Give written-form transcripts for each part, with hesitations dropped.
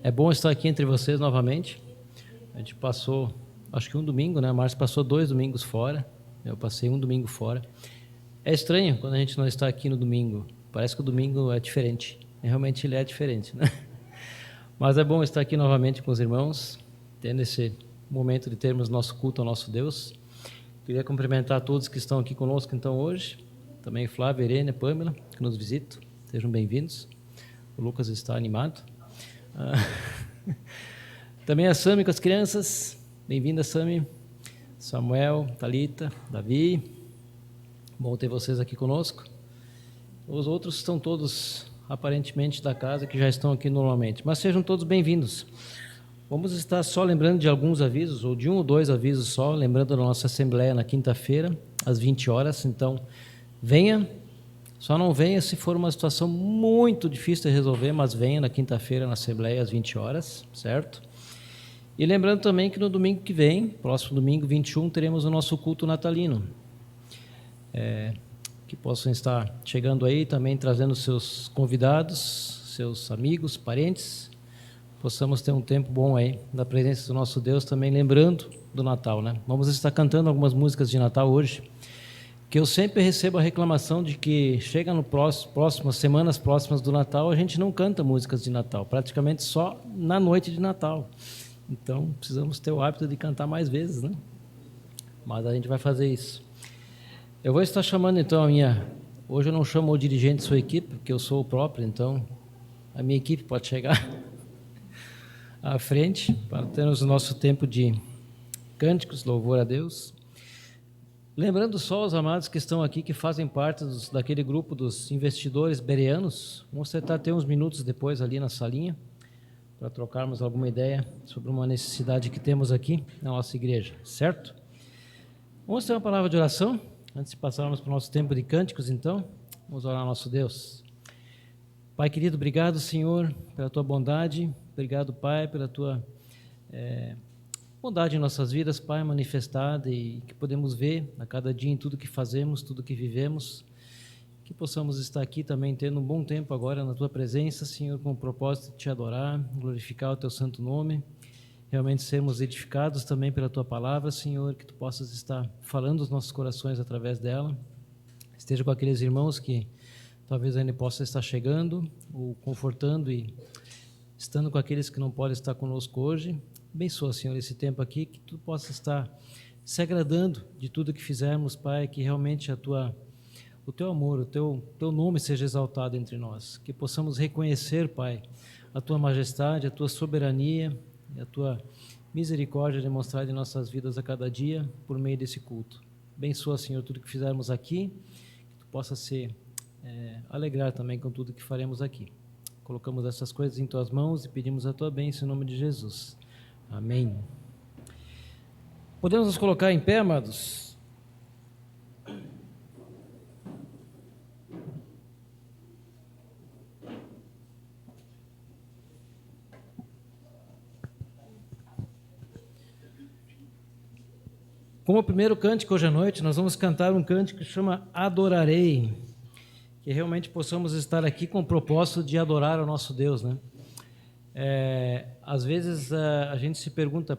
É bom estar aqui entre vocês novamente. A gente passou, acho que um domingo, né? A Márcia passou 2 domingos fora. Eu passei um domingo fora. É estranho quando a gente não está aqui no domingo. Parece que o domingo é diferente. E realmente ele é diferente, né? Mas é bom estar aqui novamente com os irmãos, tendo esse momento de termos nosso culto ao nosso Deus. Queria cumprimentar todos que estão aqui conosco então hoje. Também Flávia, Irene, Pâmela, que nos visitam. Sejam bem-vindos. O Lucas está animado. Também a Sami com as crianças. Bem-vinda, Sami. Samuel, Thalita, Davi. Bom ter vocês aqui conosco. Os outros estão todos, aparentemente, da casa, que já estão aqui normalmente. Mas sejam todos bem-vindos. Vamos estar só lembrando de alguns avisos, ou de 1 ou 2 avisos só, lembrando da nossa assembleia na quinta-feira, às 20 horas. Então, venha. Só não venha se for uma situação muito difícil de resolver, mas venha na quinta-feira na Assembleia às 20 horas, certo? E lembrando também que no domingo que vem, próximo domingo 21, teremos o nosso culto natalino. Que possam estar chegando aí também, trazendo seus convidados, seus amigos, parentes, possamos ter um tempo bom aí, na presença do nosso Deus, também lembrando do Natal, né? Vamos estar cantando algumas músicas de Natal hoje, que eu sempre recebo a reclamação de que chega no semanas próximas do Natal, a gente não canta músicas de Natal, praticamente só na noite de Natal. Então, precisamos ter o hábito de cantar mais vezes, né? Mas a gente vai fazer isso. Eu vou estar chamando, então, hoje eu não chamo o dirigente de sua equipe, porque eu sou o próprio, então a minha equipe pode chegar à frente para termos o nosso tempo de cânticos, louvor a Deus. Lembrando só os amados que estão aqui, que fazem parte daquele grupo dos investidores bereanos, vamos tentar ter uns minutos depois ali na salinha, para trocarmos alguma ideia sobre uma necessidade que temos aqui na nossa igreja, certo? Vamos ter uma palavra de oração, antes de passarmos para o nosso tempo de cânticos, então, vamos orar ao nosso Deus. Pai querido, obrigado, Senhor, pela Tua bondade, obrigado, Pai, pela Tua bondade em nossas vidas, Pai, manifestada e que podemos ver a cada dia em tudo que fazemos, tudo que vivemos, que possamos estar aqui também tendo um bom tempo agora na Tua presença, Senhor, com o propósito de Te adorar, glorificar o Teu santo nome, realmente sermos edificados também pela Tua palavra, Senhor, que Tu possas estar falando aos nossos corações através dela, esteja com aqueles irmãos que talvez ainda possam estar chegando, ou confortando e estando com aqueles que não podem estar conosco hoje. Abençoa, Senhor, esse tempo aqui, que Tu possa estar se agradando de tudo que fizermos, Pai, que realmente o Teu amor, o Teu nome seja exaltado entre nós, que possamos reconhecer, Pai, a Tua majestade, a Tua soberania e a Tua misericórdia demonstrada em nossas vidas a cada dia por meio desse culto. Abençoa, Senhor, tudo que fizermos aqui, que Tu possa se alegrar também com tudo que faremos aqui. Colocamos essas coisas em Tuas mãos e pedimos a Tua bênção em nome de Jesus. Amém. Podemos nos colocar em pé, amados? Como o primeiro cântico hoje à noite, nós vamos cantar um cântico que chama Adorarei, que realmente possamos estar aqui com o propósito de adorar ao nosso Deus, né? Às vezes a gente se pergunta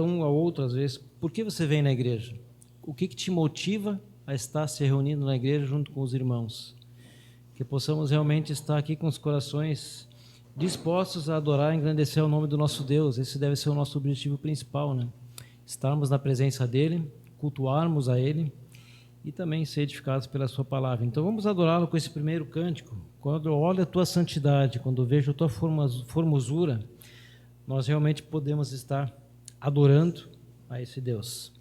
um ao outro, às vezes, por que você vem na igreja? O que te motiva a estar se reunindo na igreja junto com os irmãos? Que possamos realmente estar aqui com os corações dispostos a adorar e engrandecer o nome do nosso Deus. Esse deve ser o nosso objetivo principal, né? Estarmos na presença dEle, cultuarmos a Ele e também ser edificados pela Sua palavra. Então vamos adorá-lo com esse primeiro cântico. Quando eu olho a Tua santidade, quando eu vejo a Tua formosura, nós realmente podemos estar adorando a esse Deus.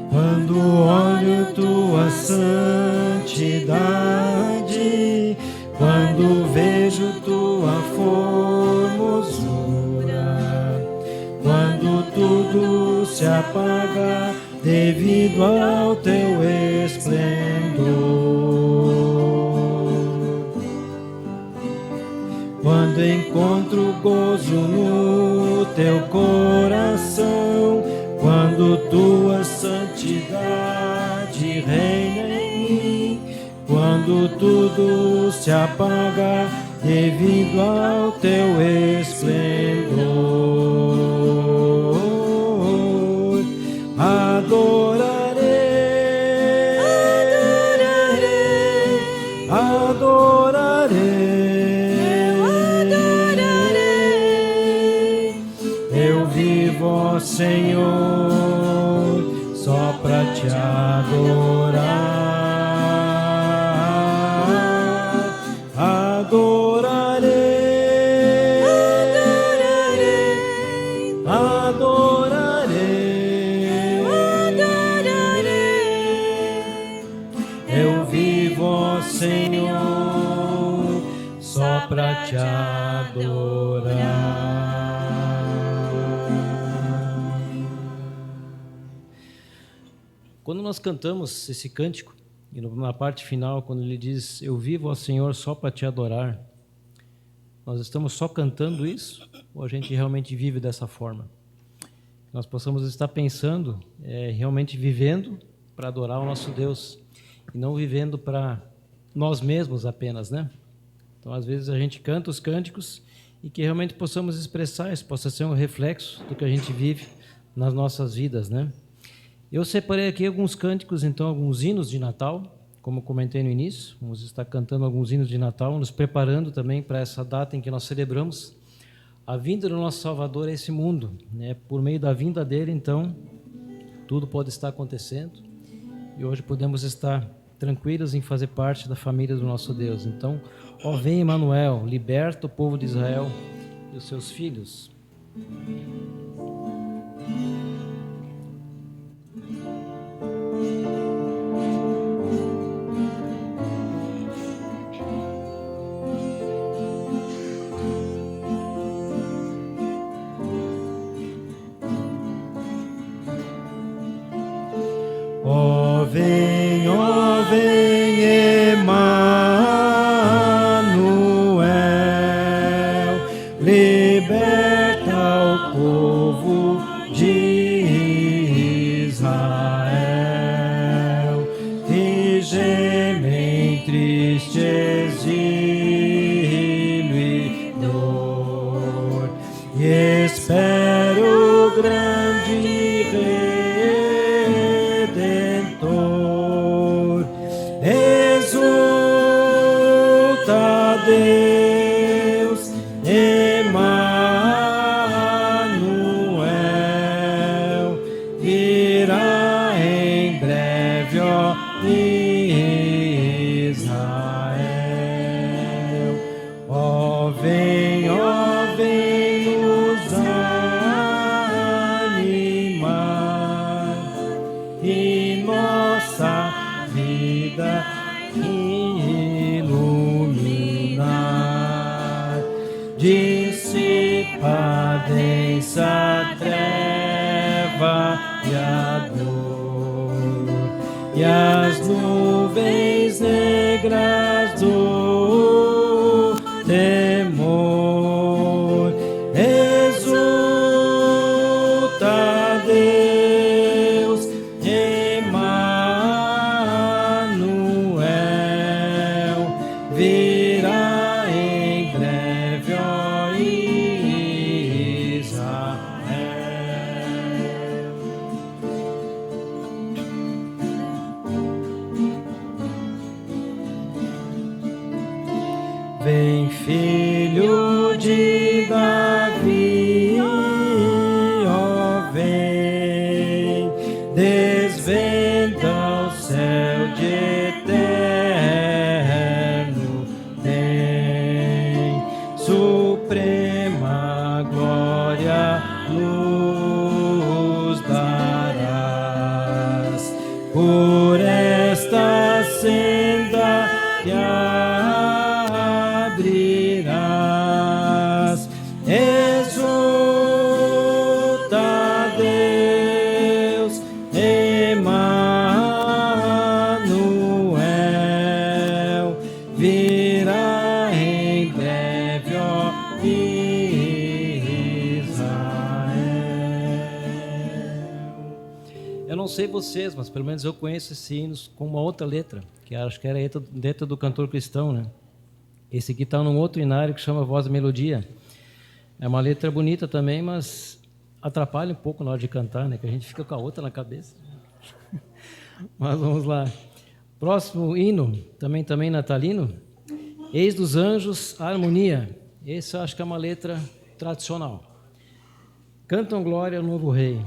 Quando olho Tua santidade, quando vejo Tua formosura, quando tudo se apaga devido ao Teu esplendor, quando encontro gozo no do teu coração, quando tua santidade reina em mim, quando tudo se apaga devido ao teu esplendor, adorarei, eu vivo, ó Senhor, só pra te adorar. Eu vivo, ó Senhor, só pra te adorar. Quando nós cantamos esse cântico, e na parte final, quando ele diz, eu vivo, ó Senhor, só para te adorar, nós estamos só cantando isso, ou a gente realmente vive dessa forma? Nós possamos estar pensando, realmente vivendo para adorar o nosso Deus, e não vivendo para nós mesmos apenas, né? Então, às vezes, a gente canta os cânticos e que realmente possamos expressar, isso possa ser um reflexo do que a gente vive nas nossas vidas, né? Eu separei aqui alguns cânticos, então, alguns hinos de Natal, como comentei no início. Vamos estar cantando alguns hinos de Natal, nos preparando também para essa data em que nós celebramos a vinda do nosso Salvador a esse mundo, né? Por meio da vinda dele, então, tudo pode estar acontecendo. E hoje podemos estar tranquilos em fazer parte da família do nosso Deus. Então, ó vem Emmanuel, liberta o povo de Israel e os seus filhos. Ó vem, Emmanuel, liberta o povo de Israel, que geme em triste exílio e dor, e espera o grande Redentor. Exulta, Deus, Emmanuel, virá em breve, ó Israel. Ó vem nos animar e nossa vida iluminar, dissipa a densa treva e a dor, e as nuvens negras do temor. Exulta, Deus, Emmanuel, virá em breve, ó Israel. não sei vocês, mas pelo menos eu conheço esse hino com uma outra letra, que acho que era a letra do cantor cristão, né? Esse aqui está num outro inário que chama Voz e Melodia. É uma letra bonita também, mas atrapalha um pouco na hora de cantar, né? Que a gente fica com a outra na cabeça. Mas vamos lá. Próximo hino, também natalino. Eis dos Anjos, a Harmonia. Esse eu acho que é uma letra tradicional. Cantam glória ao novo rei.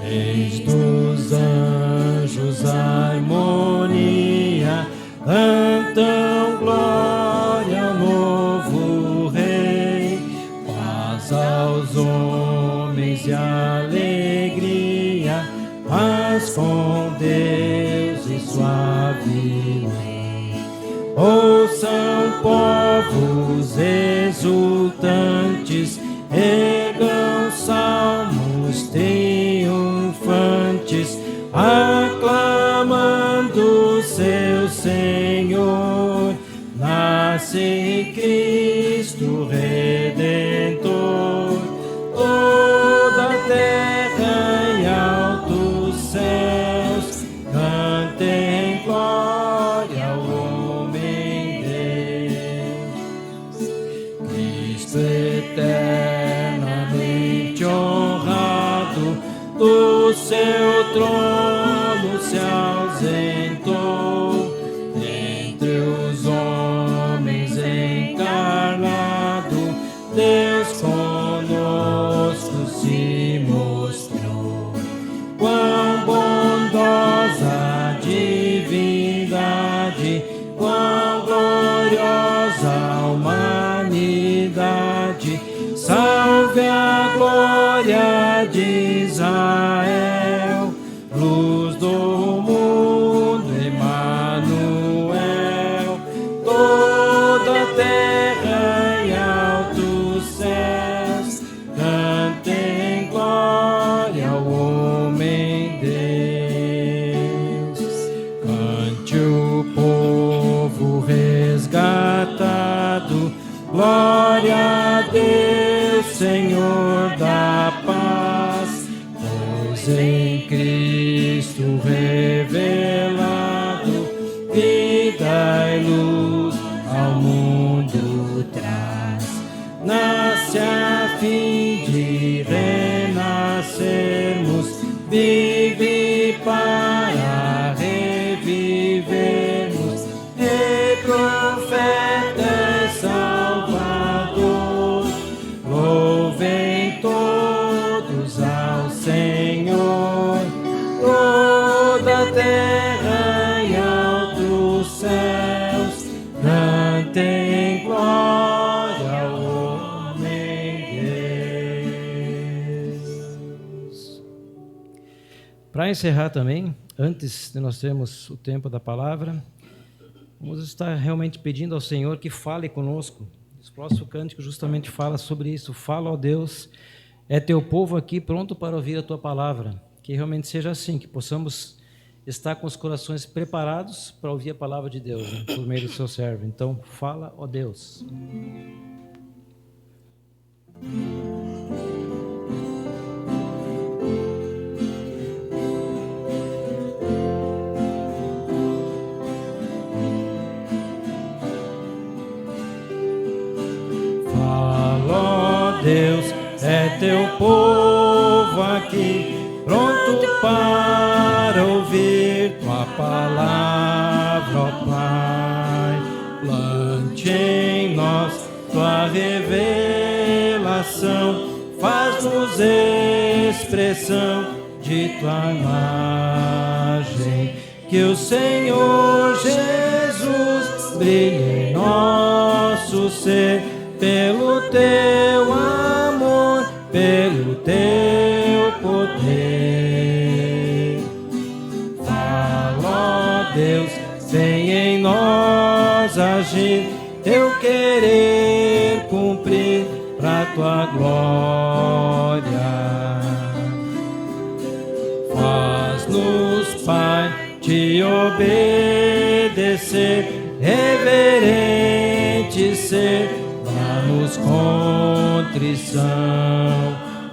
Eis dos anjos a harmonia, cantam glória ao novo rei, paz aos homens e alegria, paz com Deus e suave lei. Ouçam povos exultantes, ergam salmos triunfantes, aclamando seu Senhor. Nasce Cristo Redentor, toda a terra e altos céus cantem glória ao homem Deus. Cristo eternamente honrado, do seu trono se ausentou, entre os homens encarnado, Deus conosco se mostrou. Quão bondosa a divindade, quão gloriosa a humanidade, salve a glória de Israel, luz do mundo, Emanuel, toda a terra e altos céus cantem glória ao homem Deus. Cante o povo resgatado, glória a Deus, Senhor da paz, pois em Cristo revelado, vida e luz ao mundo traz. Nasce a fim de renascermos, vive para revivermos, e profeta Salvador. Louvem todos ao Senhor, toda a terra e altos céus cantem glória ao homem Deus. Para encerrar também, antes de nós termos o tempo da palavra, vamos estar realmente pedindo ao Senhor que fale conosco. O próximo cântico justamente fala sobre isso. Fala, ó Deus, é teu povo aqui pronto para ouvir a tua palavra. Que realmente seja assim, que possamos estar com os corações preparados para ouvir a palavra de Deus, né, por meio do seu servo. Então, fala, ó Deus. Deus, é teu povo aqui, pronto para ouvir tua palavra, ó Pai. Plante em nós tua revelação, faz-nos expressão de tua imagem. Que o Senhor Jesus brilhe em nosso ser, pelo teu amor, pelo teu poder. Fala, ó Deus, vem em nós agir, teu querer cumprir pra tua glória. Faz-nos, Pai, te obedecer, reverente ser, dá-nos contrição,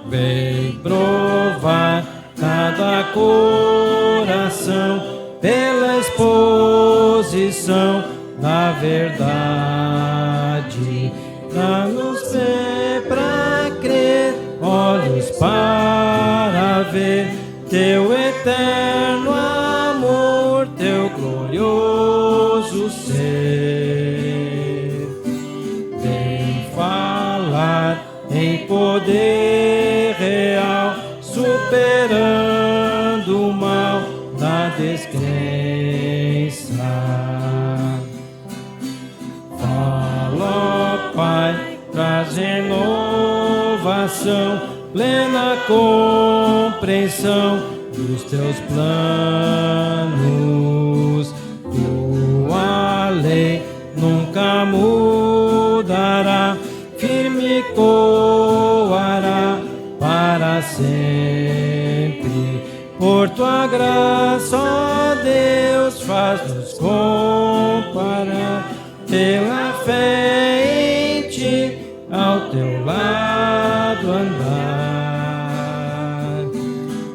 vem provar cada coração pela exposição da verdade. Dá-nos fé pra crer, olhos para ver teu eterno amor, teu glorioso ser. Vem falar em poder real, superando o mal da descrença. Fala, ó Pai, traz renovação, plena compreensão dos teus planos. Tua lei nunca mudará, firme coará para sempre. Por tua graça, ó Deus, faz-nos comparar pela fé em ti, ao teu lado andar.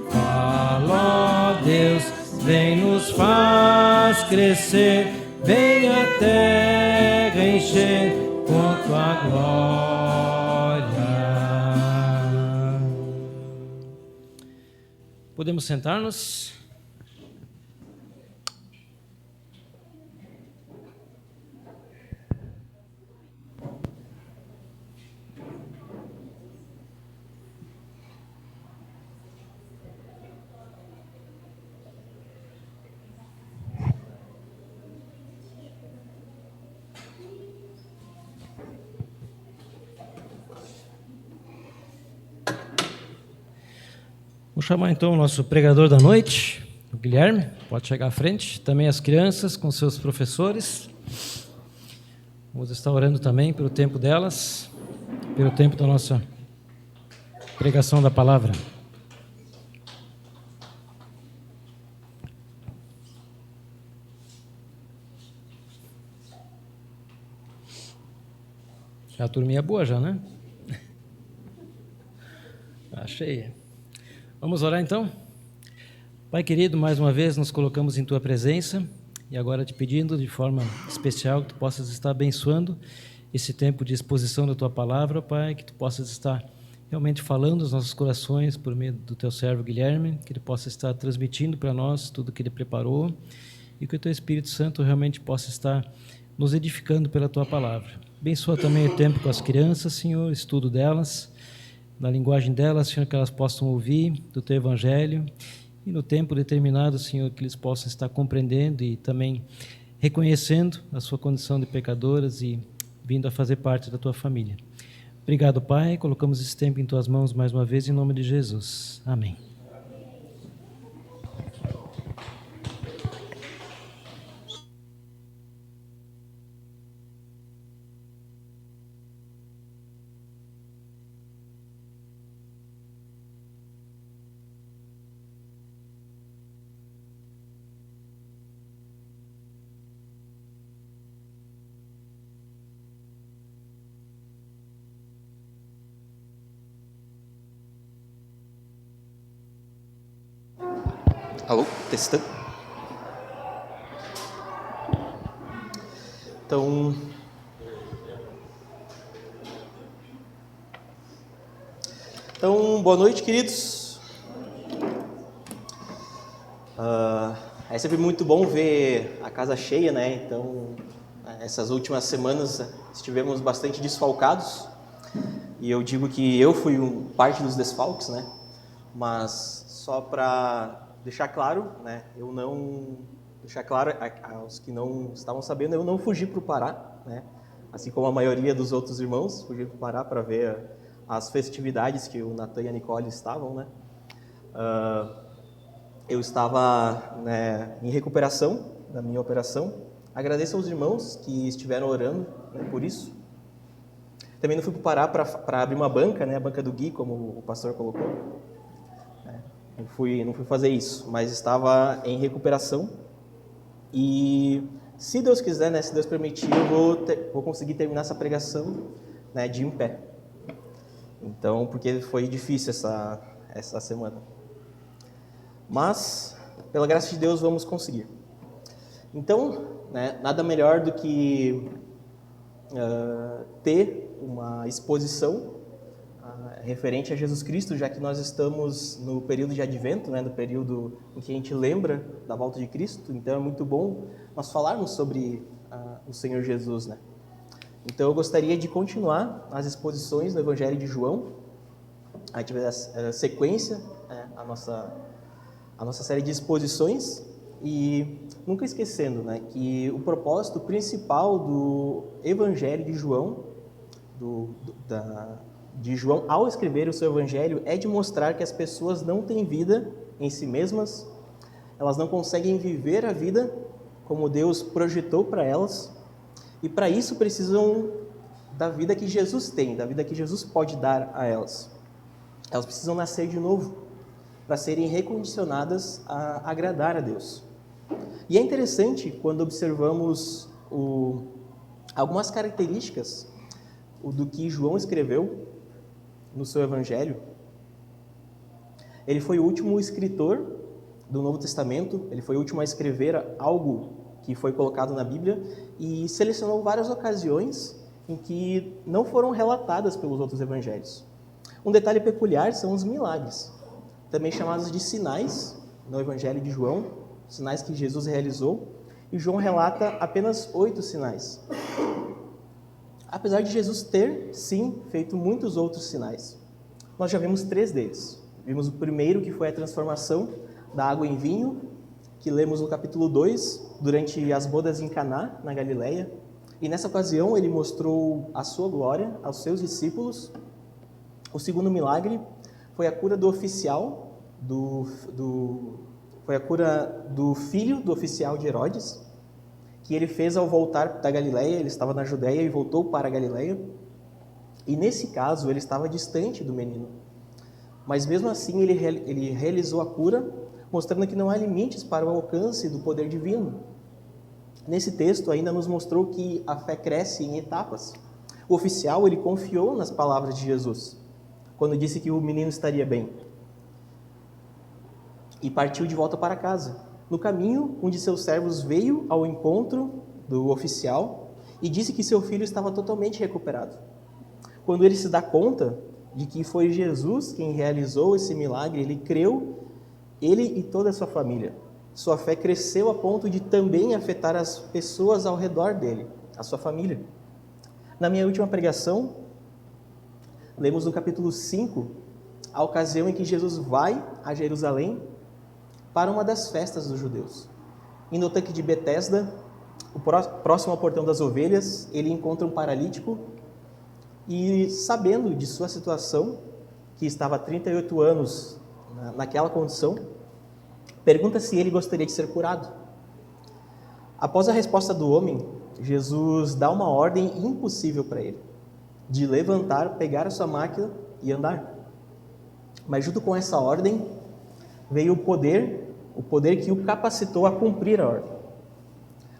Fala, ó Deus, vem nos faz crescer, vem a terra encher com tua glória. Podemos sentar-nos? Vou chamar então o nosso pregador da noite, o Guilherme, pode chegar à frente. Também as crianças com seus professores. Vamos estar orando também pelo tempo delas, pelo tempo da nossa pregação da palavra. Já a turminha é boa já, né? Tá cheia. Vamos orar então? Pai querido, mais uma vez nos colocamos em Tua presença e agora te pedindo de forma especial que Tu possas estar abençoando esse tempo de exposição da Tua palavra, Pai, que Tu possas estar realmente falando aos nossos corações por meio do Teu servo Guilherme, que Ele possa estar transmitindo para nós tudo que Ele preparou e que o Teu Espírito Santo realmente possa estar nos edificando pela Tua palavra. Abençoa também o tempo com as crianças, Senhor, estudo delas, na linguagem delas, Senhor, que elas possam ouvir do Teu Evangelho e no tempo determinado, Senhor, que eles possam estar compreendendo e também reconhecendo a sua condição de pecadoras e vindo a fazer parte da Tua família. Obrigado, Pai, colocamos esse tempo em Tuas mãos mais uma vez, em nome de Jesus. Amém. Alô, testando. Então, boa noite, queridos. É sempre muito bom ver a casa cheia, né? Então, essas últimas semanas estivemos bastante desfalcados. E eu digo que eu fui parte dos desfalques, né? Mas só para deixar claro, né? Deixar claro aos que não estavam sabendo, eu não fugi para o Pará, né? Assim como a maioria dos outros irmãos, fugi para o Pará para ver as festividades que o Natan e a Nicole estavam, né? Eu estava, né, em recuperação da minha operação. Agradeço aos irmãos que estiveram orando, né, por isso. Também não fui para o Pará para abrir uma banca, né? A banca do Gui, como o pastor colocou. Não fui fazer isso, mas estava em recuperação E se Deus quiser, né, se Deus permitir, eu vou conseguir terminar essa pregação, né, de em pé. Então, porque foi difícil essa semana. Mas, pela graça de Deus, vamos conseguir. Então, né, nada melhor do que ter uma exposição referente a Jesus Cristo, já que nós estamos no período de Advento, né, no período em que a gente lembra da volta de Cristo. Então é muito bom nós falarmos sobre o Senhor Jesus, né? Então eu gostaria de continuar as exposições do Evangelho de João. A gente vai dar sequência à nossa série de exposições, e nunca esquecendo, né, que o propósito principal do Evangelho de João, de João, ao escrever o seu evangelho, é de mostrar que as pessoas não têm vida em si mesmas, elas não conseguem viver a vida como Deus projetou para elas, e para isso precisam da vida que Jesus tem, da vida que Jesus pode dar a elas. Elas precisam nascer de novo, para serem recondicionadas a agradar a Deus. E é interessante quando observamos algumas características do que João escreveu no seu evangelho. Ele foi o último escritor do Novo Testamento, ele foi o último a escrever algo que foi colocado na Bíblia, e selecionou várias ocasiões em que não foram relatadas pelos outros evangelhos. Um detalhe peculiar são os milagres, também chamados de sinais no evangelho de João, sinais que Jesus realizou, e João relata apenas 8 sinais. Apesar de Jesus ter, sim, feito muitos outros sinais. Nós já vimos 3 deles. Vimos o primeiro, que foi a transformação da água em vinho, que lemos no capítulo 2, durante as bodas em Caná, na Galileia. E nessa ocasião ele mostrou a sua glória aos seus discípulos. O segundo milagre foi a cura do oficial, foi a cura do filho do oficial de Herodes, que ele fez ao voltar da Galileia. Ele estava na Judeia e voltou para a Galileia. E nesse caso, ele estava distante do menino. Mas mesmo assim, ele realizou a cura, mostrando que não há limites para o alcance do poder divino. Nesse texto, ainda nos mostrou que a fé cresce em etapas. O oficial, ele confiou nas palavras de Jesus, quando disse que o menino estaria bem, e partiu de volta para casa. No caminho, um de seus servos veio ao encontro do oficial e disse que seu filho estava totalmente recuperado. Quando ele se dá conta de que foi Jesus quem realizou esse milagre, ele creu, ele e toda a sua família. Sua fé cresceu a ponto de também afetar as pessoas ao redor dele, a sua família. Na minha última pregação, lemos no capítulo 5, a ocasião em que Jesus vai a Jerusalém para uma das festas dos judeus. Indo ao tanque de Betesda, próximo ao portão das ovelhas, ele encontra um paralítico e, sabendo de sua situação, que estava há 38 anos naquela condição, pergunta se ele gostaria de ser curado. Após a resposta do homem, Jesus dá uma ordem impossível para ele, de levantar, pegar a sua máquina e andar. Mas junto com essa ordem, veio o poder que o capacitou a cumprir a ordem.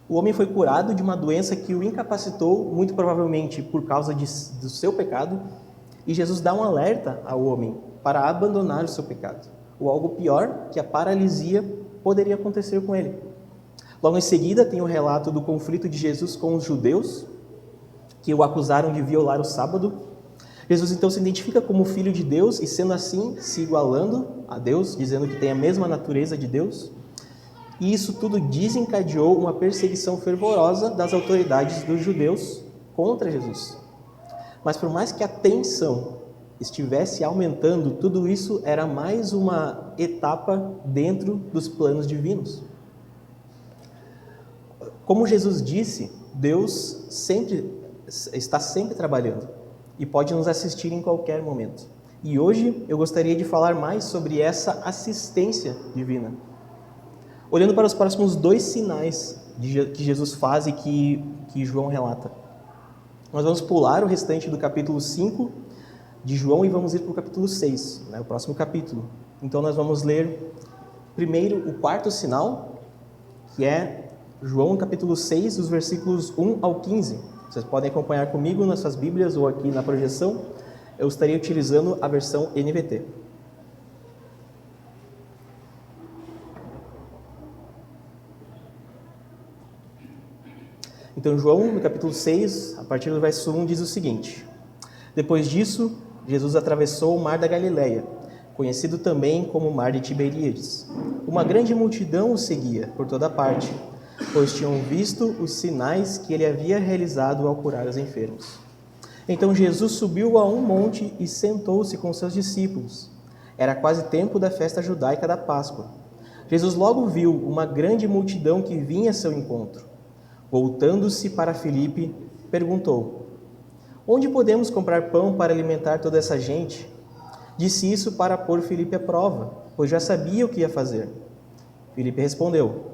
O homem foi curado de uma doença que o incapacitou, muito provavelmente por causa do seu pecado, e Jesus dá um alerta ao homem para abandonar o seu pecado. Ou algo pior, que a paralisia poderia acontecer com ele. Logo em seguida, tem o relato do conflito de Jesus com os judeus, que o acusaram de violar o sábado. Jesus então se identifica como filho de Deus e, sendo assim, se igualando a Deus, dizendo que tem a mesma natureza de Deus. E isso tudo desencadeou uma perseguição fervorosa das autoridades dos judeus contra Jesus. Mas por mais que a tensão estivesse aumentando, tudo isso era mais uma etapa dentro dos planos divinos. Como Jesus disse, Deus está sempre trabalhando e pode nos assistir em qualquer momento. E hoje eu gostaria de falar mais sobre essa assistência divina. Olhando para os próximos 2 sinais que Jesus faz e que João relata. Nós vamos pular o restante do capítulo 5 de João e vamos ir para o capítulo 6, o próximo capítulo. Então nós vamos ler primeiro o 4º sinal, que é João capítulo 6, dos versículos 1 ao 15. Vocês podem acompanhar comigo nas suas Bíblias ou aqui na projeção. Eu estarei utilizando a versão NVT. Então, João, no capítulo 6, a partir do verso 1, diz o seguinte: Depois disso, Jesus atravessou o mar da Galileia, conhecido também como Mar de Tiberíades. Uma grande multidão o seguia por toda parte, pois tinham visto os sinais que ele havia realizado ao curar os enfermos. Então Jesus subiu a um monte e sentou-se com seus discípulos. Era quase tempo da festa judaica da Páscoa. Jesus logo viu uma grande multidão que vinha a seu encontro. Voltando-se para Filipe, perguntou: Onde podemos comprar pão para alimentar toda essa gente? Disse isso para pôr Filipe à prova, pois já sabia o que ia fazer. Filipe respondeu: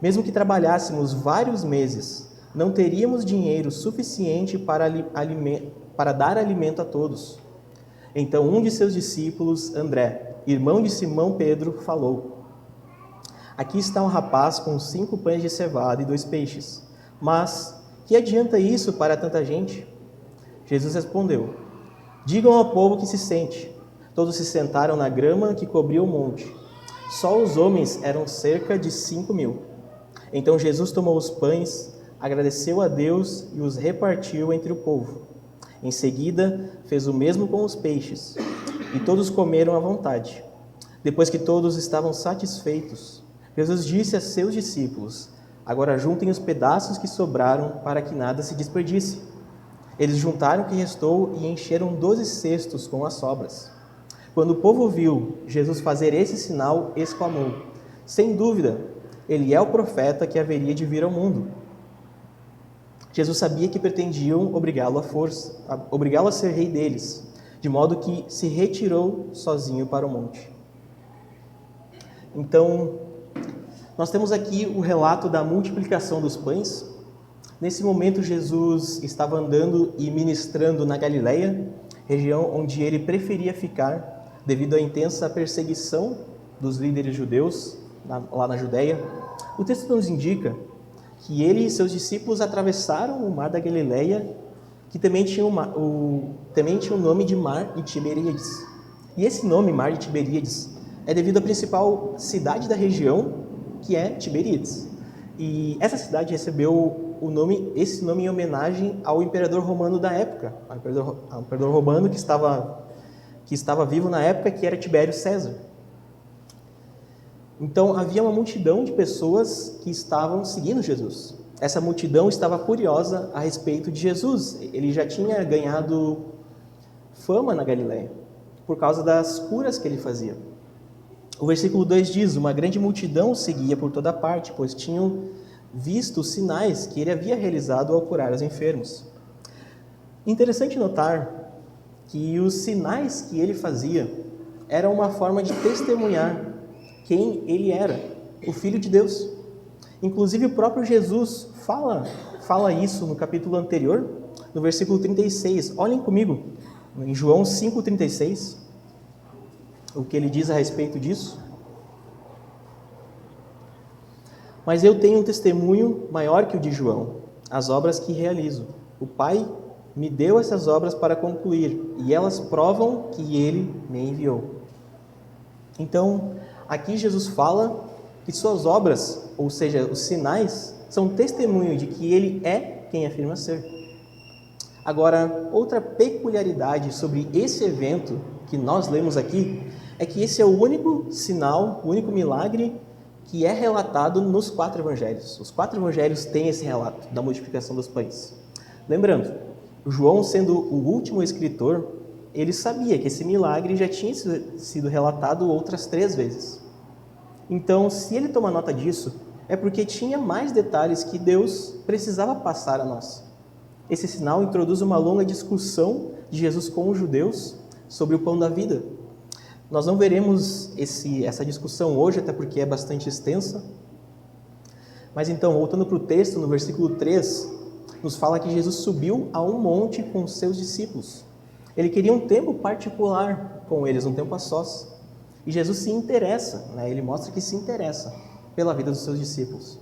Mesmo que trabalhássemos vários meses, não teríamos dinheiro suficiente para dar alimento a todos. Então um de seus discípulos, André, irmão de Simão Pedro, falou: Aqui está um rapaz com 5 pães de cevada e 2 peixes. Mas que adianta isso para tanta gente? Jesus respondeu: Digam ao povo que se sente. Todos se sentaram na grama que cobria o monte. Só os homens eram cerca de 5.000. Então Jesus tomou os pães, agradeceu a Deus e os repartiu entre o povo. Em seguida, fez o mesmo com os peixes, e todos comeram à vontade. Depois que todos estavam satisfeitos, Jesus disse a seus discípulos: Agora juntem os pedaços que sobraram para que nada se desperdice. Eles juntaram o que restou e encheram 12 cestos com as sobras. Quando o povo viu Jesus fazer esse sinal, exclamou: Sem dúvida, ele é o profeta que haveria de vir ao mundo. Jesus sabia que pretendiam obrigá-lo à força, obrigá-lo a ser rei deles, de modo que se retirou sozinho para o monte. Então, nós temos aqui o relato da multiplicação dos pães. Nesse momento, Jesus estava andando e ministrando na Galileia, região onde ele preferia ficar, devido à intensa perseguição dos líderes judeus lá na Judéia. O texto nos indica que ele e seus discípulos atravessaram o mar da Galileia, que também tinha o nome de Mar de Tiberíades. E esse nome, Mar de Tiberíades, é devido à principal cidade da região, que é Tiberíades. E essa cidade recebeu esse nome em homenagem ao imperador romano da época, ao imperador romano que estava vivo na época, que era Tibério César. Então havia uma multidão de pessoas que estavam seguindo Jesus. Essa multidão estava curiosa a respeito de Jesus. Ele já tinha ganhado fama na Galileia por causa das curas que ele fazia. O versículo 2 diz: Uma grande multidão o seguia por toda parte, pois tinham visto os sinais que ele havia realizado ao curar os enfermos. Interessante notar que os sinais que ele fazia eram uma forma de testemunhar quem ele era, o Filho de Deus. Inclusive o próprio Jesus fala isso no capítulo anterior, no versículo 36. Olhem comigo, em João 5,36, o que ele diz a respeito disso. Mas eu tenho um testemunho maior que o de João, as obras que realizo. O Pai me deu essas obras para concluir, e elas provam que ele me enviou. Então, aqui Jesus fala que suas obras, ou seja, os sinais, são testemunho de que ele é quem afirma ser. Agora, outra peculiaridade sobre esse evento que nós lemos aqui é que esse é o único sinal, o único milagre que é relatado nos 4 evangelhos. Os 4 evangelhos têm esse relato da multiplicação dos pães. Lembrando, João, sendo o último escritor, ele sabia que esse milagre já tinha sido relatado outras 3 vezes. Então, se ele toma nota disso, é porque tinha mais detalhes que Deus precisava passar a nós. Esse sinal introduz uma longa discussão de Jesus com os judeus sobre o pão da vida. Nós não veremos essa discussão hoje, até porque é bastante extensa. Mas então, voltando para o texto, no versículo 3, nos fala que Jesus subiu a um monte com seus discípulos. Ele queria um tempo particular com eles, um tempo a sós. E Jesus se interessa, ele mostra que se interessa pela vida dos seus discípulos.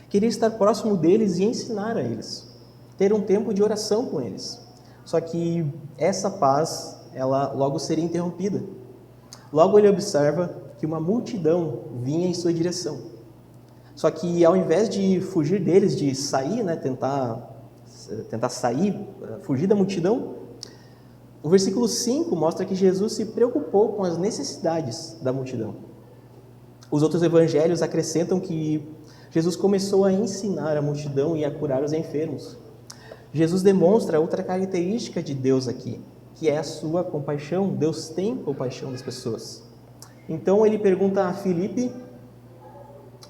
Queria estar próximo deles e ensinar a eles, ter um tempo de oração com eles. Só que essa paz, ela logo seria interrompida. Logo ele observa que uma multidão vinha em sua direção. Só que ao invés de fugir deles, de sair, tentar sair, fugir da multidão, o versículo 5 mostra que Jesus se preocupou com as necessidades da multidão. Os outros evangelhos acrescentam que Jesus começou a ensinar a multidão e a curar os enfermos. Jesus demonstra outra característica de Deus aqui, que é a sua compaixão. Deus tem compaixão das pessoas. Então ele pergunta a Filipe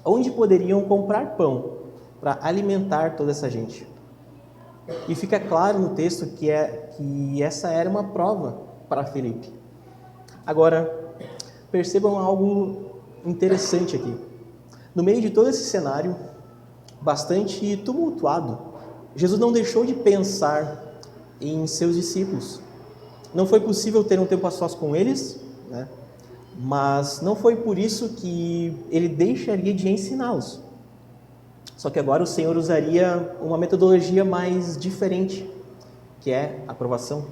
onde poderiam comprar pão para alimentar toda essa gente. E fica claro no texto que essa era uma prova para Filipe. Agora, percebam algo interessante aqui. No meio de todo esse cenário, bastante tumultuado, Jesus não deixou de pensar em seus discípulos. Não foi possível ter um tempo a sós com eles, né? Mas não foi por isso que ele deixaria de ensiná-los. Só que agora o Senhor usaria uma metodologia mais diferente, que é a provação.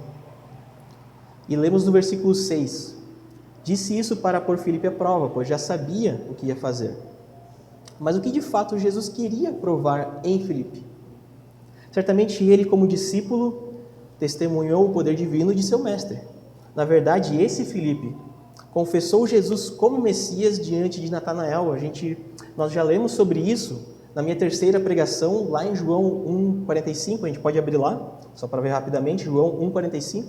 E lemos no versículo 6. Disse isso para pôr Filipe à prova, pois já sabia o que ia fazer. Mas o que de fato Jesus queria provar em Filipe? Certamente ele, como discípulo, testemunhou o poder divino de seu mestre. Na verdade, esse Filipe confessou Jesus como Messias diante de Natanael. Nós já lemos sobre isso na minha terceira pregação, lá em João 1,45. A gente pode abrir lá, só para ver rapidamente, João 1,45.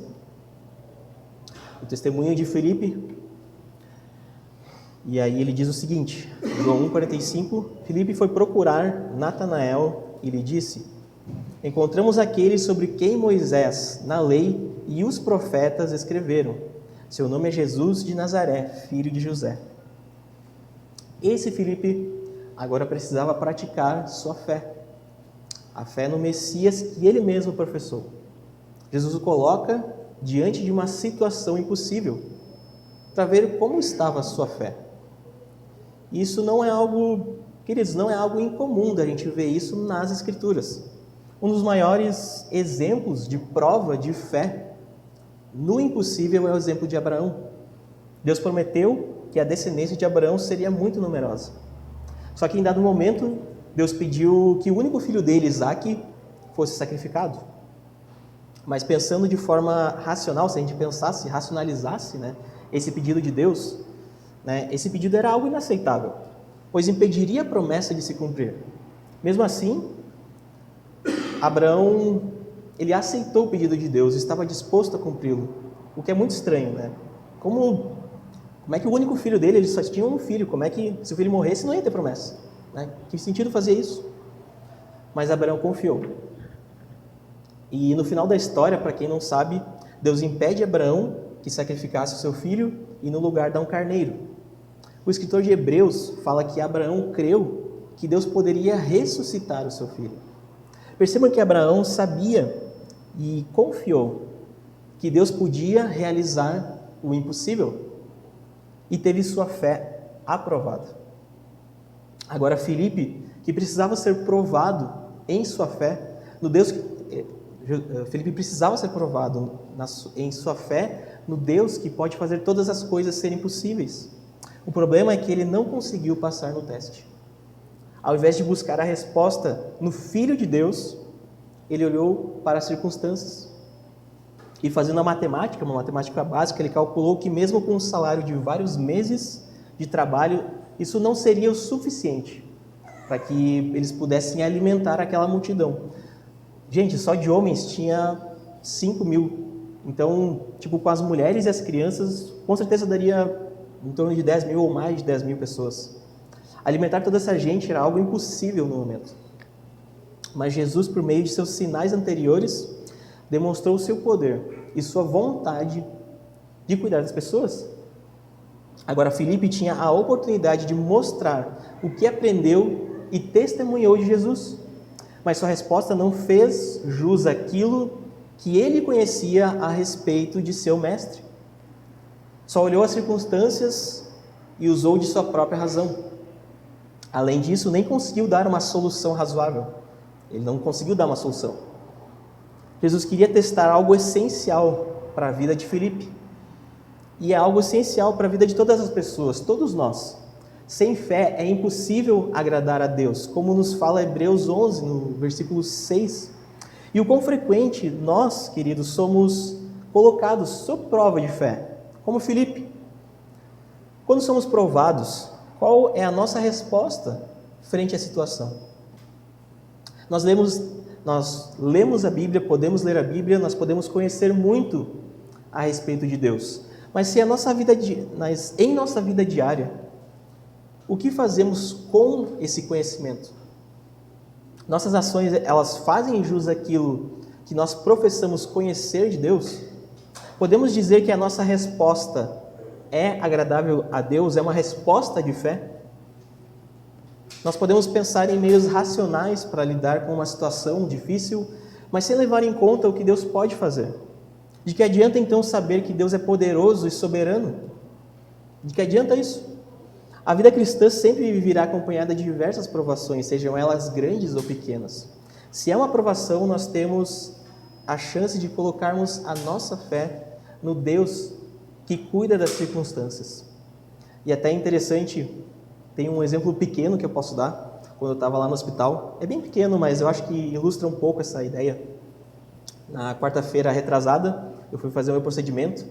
O testemunho de Filipe. E aí ele diz o seguinte, João 1,45, Filipe foi procurar Natanael e lhe disse: encontramos aquele sobre quem Moisés, na lei e os profetas escreveram. Seu nome é Jesus de Nazaré, filho de José. Esse Filipe agora precisava praticar sua fé. A fé no Messias que ele mesmo professou. Jesus o coloca diante de uma situação impossível para ver como estava a sua fé. Isso não é algo, queridos, não é algo incomum da gente ver isso nas Escrituras. Um dos maiores exemplos de prova de fé no impossível é o exemplo de Abraão. Deus prometeu que a descendência de Abraão seria muito numerosa. Só que em dado momento, Deus pediu que o único filho dele, Isaque, fosse sacrificado. Mas pensando de forma racional, se a gente pensasse, racionalizasse, esse pedido de Deus, esse pedido era algo inaceitável, pois impediria a promessa de se cumprir. Mesmo assim, Abraão, ele aceitou o pedido de Deus, estava disposto a cumpri-lo, o que é muito estranho, Como é que o único filho dele, ele só tinha um filho, como é que se o filho morresse não ia ter promessa? Que sentido fazia isso? Mas Abraão confiou. E no final da história, para quem não sabe, Deus impede Abraão que sacrificasse o seu filho e no lugar dá um carneiro. O escritor de Hebreus fala que Abraão creu que Deus poderia ressuscitar o seu filho. Percebam que Abraão sabia e confiou que Deus podia realizar o impossível e teve sua fé aprovada. Agora Filipe, que precisava ser provado em sua fé, Filipe precisava ser provado em sua fé no Deus que pode fazer todas as coisas serem possíveis. O problema é que ele não conseguiu passar no teste. Ao invés de buscar a resposta no Filho de Deus, ele olhou para as circunstâncias. E fazendo uma matemática básica, ele calculou que mesmo com um salário de vários meses de trabalho, isso não seria o suficiente para que eles pudessem alimentar aquela multidão. Gente, só de homens tinha 5.000. Então, com as mulheres e as crianças, com certeza daria em torno de 10.000 ou mais de 10.000 pessoas. Alimentar toda essa gente era algo impossível no momento. Mas Jesus, por meio de seus sinais anteriores, demonstrou o seu poder e sua vontade de cuidar das pessoas. Agora, Filipe tinha a oportunidade de mostrar o que aprendeu e testemunhou de Jesus. Mas sua resposta não fez jus àquilo que ele conhecia a respeito de seu mestre. Só olhou as circunstâncias e usou de sua própria razão. Além disso, nem conseguiu dar uma solução razoável. Ele não conseguiu dar uma solução. Jesus queria testar algo essencial para a vida de Filipe. E é algo essencial para a vida de todas as pessoas, todos nós. Sem fé é impossível agradar a Deus, como nos fala Hebreus 11, no versículo 6. E o quão frequente nós, queridos, somos colocados sob prova de fé, como Filipe. Quando somos provados, qual é a nossa resposta frente à situação? Nós lemos a Bíblia, podemos ler a Bíblia, nós podemos conhecer muito a respeito de Deus. Mas se em nossa vida diária, o que fazemos com esse conhecimento? Nossas ações, elas fazem jus àquilo que nós professamos conhecer de Deus? Podemos dizer que a nossa resposta é agradável a Deus? É uma resposta de fé? Nós podemos pensar em meios racionais para lidar com uma situação difícil, mas sem levar em conta o que Deus pode fazer. De que adianta então saber que Deus é poderoso e soberano? De que adianta isso? A vida cristã sempre viverá acompanhada de diversas provações, sejam elas grandes ou pequenas. Se é uma provação, nós temos a chance de colocarmos a nossa fé no Deus que cuida das circunstâncias. E até interessante, tem um exemplo pequeno que eu posso dar, quando eu estava lá no hospital. É bem pequeno, mas eu acho que ilustra um pouco essa ideia. Na quarta-feira retrasada, eu fui fazer o meu procedimento,